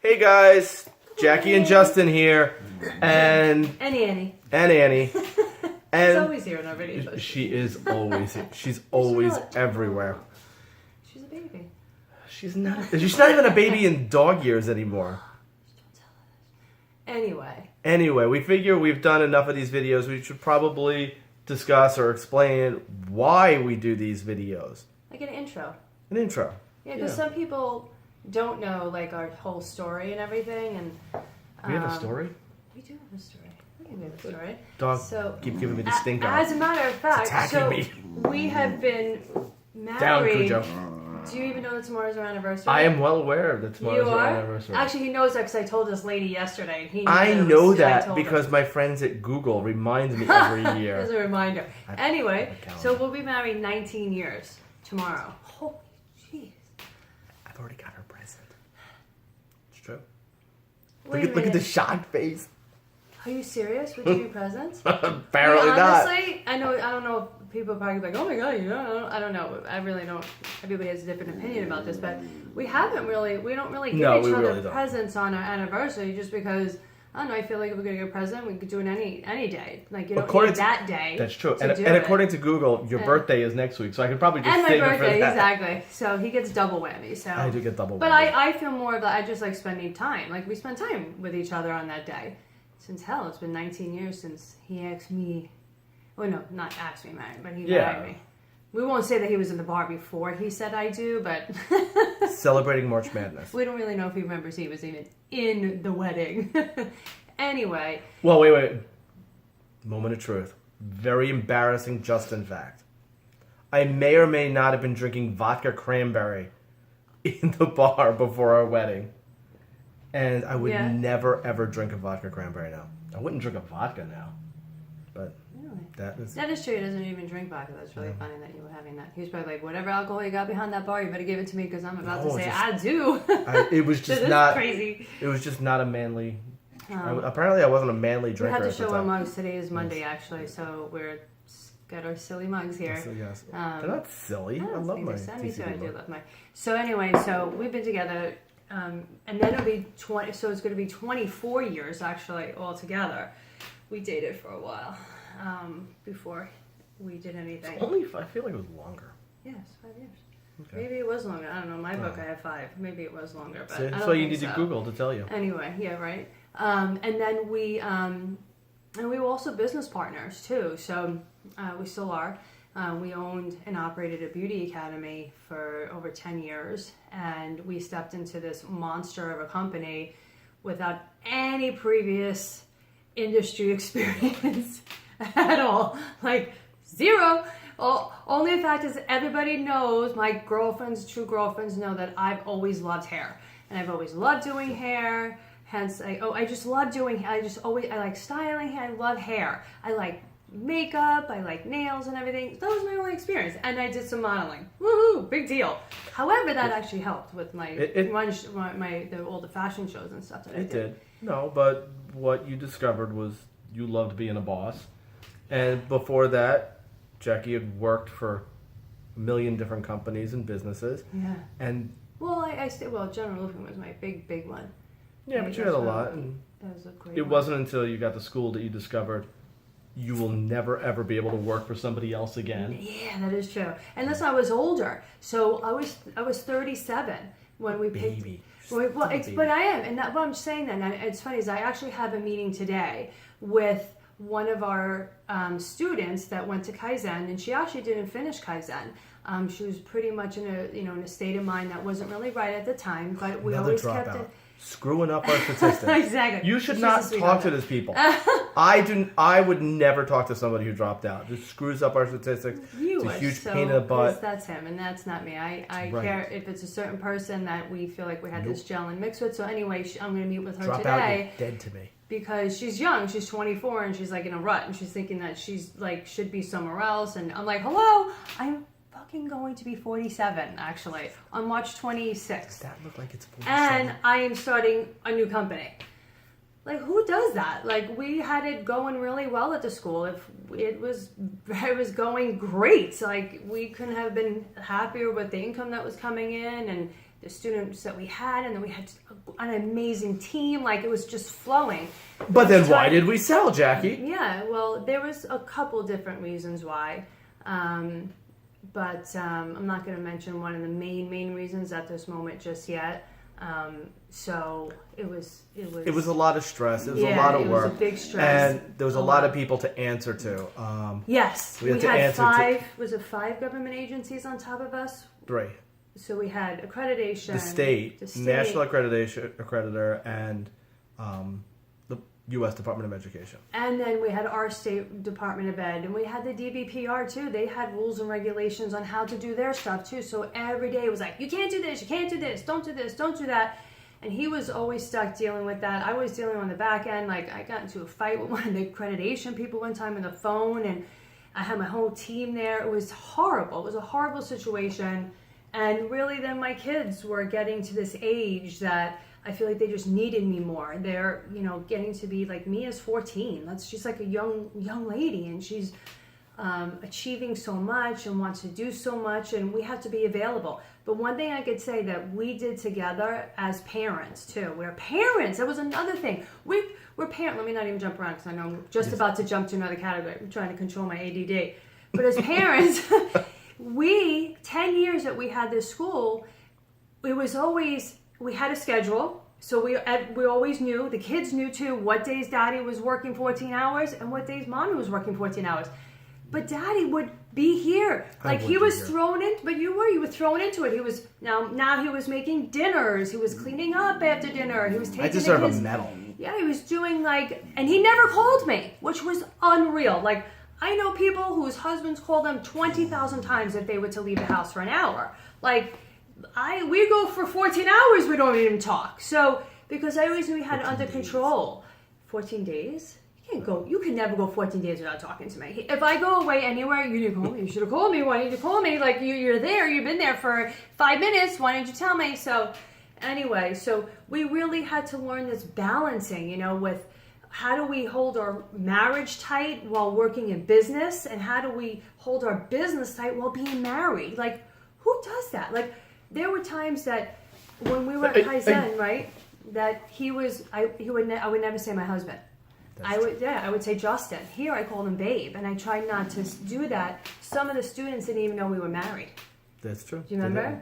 Hey guys, Jackie and Justin here, and Annie. Annie, She's and always here in our videos. she is always here. She's always everywhere. She's a baby. She's not even a baby in dog years anymore. Anyway, we figure we've done enough of these videos. We should probably discuss or explain why we do these videos. Like an intro. An intro. Yeah, because some people don't know like our whole story and everything, and We have a story. we do have a story. We have a story. Dog So, keep giving me the stink eye. As a matter of fact, attacking me. we have been married. Down, Cujo. Do you even know that tomorrow's our anniversary? I am well aware that tomorrow's You our are? anniversary. Actually, he knows that because I told this lady yesterday. He I knows know I that told because him. my friends at Google remind me every As year. a reminder. Anyway, my calendar. so we'll be married 19 years tomorrow. Holy jeez. I've already got her present. It's true. Wait a Look at the minute. shocked face. Are you serious? Would you give me presents? Apparently I mean, not. honestly, I don't know if people are probably like, oh my god, you know, I don't know. I really don't. Everybody has a different opinion about this, but we don't really give No, each we other really don't. presents on our anniversary just because, I don't know, I feel like if we're going to get a present, we could do it any day. Like, you don't According need to- that day. That's true. to And do it. according to Google, your birthday is next week, so I could probably just And my save it birthday, for that. exactly. So he gets double whammy. So I do get double But whammy. I feel more of that. I just like spending time. Like we spend time with each other on that day. Since hell, it's been 19 years since he asked me. Well, no, not asked me married, but he married me. We won't say that he was in the bar before he said I do, but Celebrating March Madness. we don't really know if he remembers he was even in the wedding. Anyway, Well, wait. Moment of truth. Very embarrassing Justin fact. I may or may not have been drinking vodka cranberry in the bar before our wedding. And I would Yeah. never, ever drink a vodka cranberry now. I wouldn't drink a vodka now. But really. that is... That is true. He doesn't even drink vodka. That's really funny that you were having that. He was probably like, whatever alcohol you got behind that bar, you better give it to me because I'm about to No, say just- I do. It was This just is not... crazy. It was just not a manly... apparently I wasn't a manly We drinker had to at the show our time. mugs. Today is Monday, actually, so we're got our silly mugs here. So, yes. They're not silly. I love my Me too. I TCB do mug. love my. So anyway, so we've been together, and then it'll be 20. So it's going to be 24 years actually altogether. We dated for a while before we did anything. I feel like it was longer. Yes, 5 years. Okay. Maybe it was longer. I don't know. My book, I have 5. Maybe it was longer, but See, I don't that's why you think need to so. Google to tell you. Anyway, yeah, right. And then we were also business partners too. So we still are. We owned and operated a beauty academy for over 10 years, and we stepped into this monster of a company without any previous industry experience at all. Like zero. Only the fact is everybody knows, my girlfriends, true girlfriends know that I've always loved hair. And I've always loved doing hair. Hence, I just love doing, I like styling hair. I love hair. I like makeup. I like nails and everything. That was my only experience. And I did some modeling. Woohoo! Big deal. However, that actually helped with my all the fashion shows and stuff that I did. It did. No, but what you discovered was you loved being a boss. And before that, Jackie had worked for a million different companies and businesses. Yeah. And Well, well, General Roofing was my big one. yeah, but you had a lot. And That was a great it one. wasn't until you got to school that you discovered you will never ever be able to work for somebody else again. Yeah, that is true. And listen, I was older, so I was 37 when we picked. Baby. Well, Still a baby. but I am, and what I'm saying then, and it's funny is I actually have a meeting today with one of our students that went to Kaizen, and she actually didn't finish Kaizen. She was pretty much in a state of mind that wasn't really right at the time, but we Another always kept dropout. it. Screwing up our statistics. Exactly. You should She's not a sweet talk to mother. those people. I would never talk to somebody who dropped out. Just screws up our statistics. You It's a would, huge so, pain in the 'cause butt. that's him, and that's not me. I Right. care if it's a certain person that we feel like we had this gel and mix with. So anyway, I'm going to meet with her Drop out, today you're dead to me. because she's young. She's 24, and she's like in a rut, and she's thinking that she's like should be somewhere else. And I'm like, hello, I'm fucking going to be 47 actually on March 26th. That look like it's 47. And I am starting a new company. Like, who does that? Like, we had it going really well at the school. If it was going great. Like, we couldn't have been happier with the income that was coming in, and the students that we had, and then we had an amazing team. Like, it was just flowing. But then why did we sell, Jackie? Yeah, well, there was a couple different reasons why. But I'm not going to mention one of the main reasons at this moment just yet. So it was a lot of stress. It was a lot of work. It was a big stress. And there was a lot of people to answer to. Yes. We had five government agencies on top of us? 3. So we had accreditation. The state, National Accreditation Accreditor, and the U.S. Department of Education. And then we had our state Department of Ed, and we had the DBPR too. They had rules and regulations on how to do their stuff too. So every day it was like, you can't do this, you can't do this, don't do this, don't do that. And he was always stuck dealing with that. I was dealing on the back end. Like, I got into a fight with one of the accreditation people one time on the phone, and I had my whole team there. It was horrible. It was a horrible situation. And really then my kids were getting to this age that I feel like they just needed me more. They're, getting to be like, Mia's 14. She's like a young lady, and she's achieving so much and wants to do so much, and we have to be available. But one thing I could say that we did together as parents too. We're parents. That was another thing. We're parents. Let me not even jump around because I know I'm just about to jump to another category. I'm trying to control my ADD. But as parents, 10 years that we had this school, it was always, we had a schedule. So we always knew, the kids knew too, what days Daddy was working 14 hours and what days Mommy was working 14 hours. But Daddy would be here. Like, he was thrown in, but you were thrown into it. He was, now he was making dinners. He was cleaning up after dinner. He was taking I deserve a medal. Yeah, he was doing and he never called me, which was unreal. Like, I know people whose husbands call them 20,000 times if they were to leave the house for an hour. Like, we go for 14 hours, we don't even talk. So, because I always knew we had it under control. 14 days? You can never go 14 days without talking to me. If I go away anywhere, you didn't call me. You should have called me. Why didn't you call me? Like, you're there. You've been there for 5 minutes. Why didn't you tell me? So, anyway, we really had to learn this balancing, with how do we hold our marriage tight while working in business, and how do we hold our business tight while being married? Like, who does that? Like, there were times that when we were at Kaizen, right, that I would never say my husband. I would say Justin. Here I called him Babe, and I tried not to do that. Some of the students didn't even know we were married. That's true. Do you remember?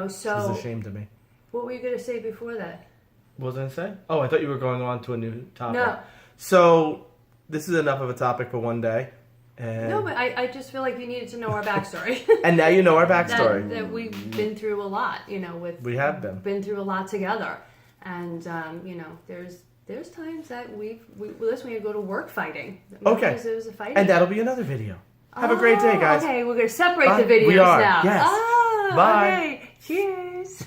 So. She's ashamed of me. What were you going to say before that? What was I saying? Oh, I thought you were going on to a new topic. No. So, this is enough of a topic for one day. And no, but I just feel like you needed to know our backstory. And now you know our backstory. that we've been through a lot, We have been through a lot together. And, there's times that we go to work fighting. Okay. There was a fighting. And that'll be another video. Have a great day, guys. Okay, we're going to separate the videos we are. now. Yes. Oh, Bye. Okay. Cheers.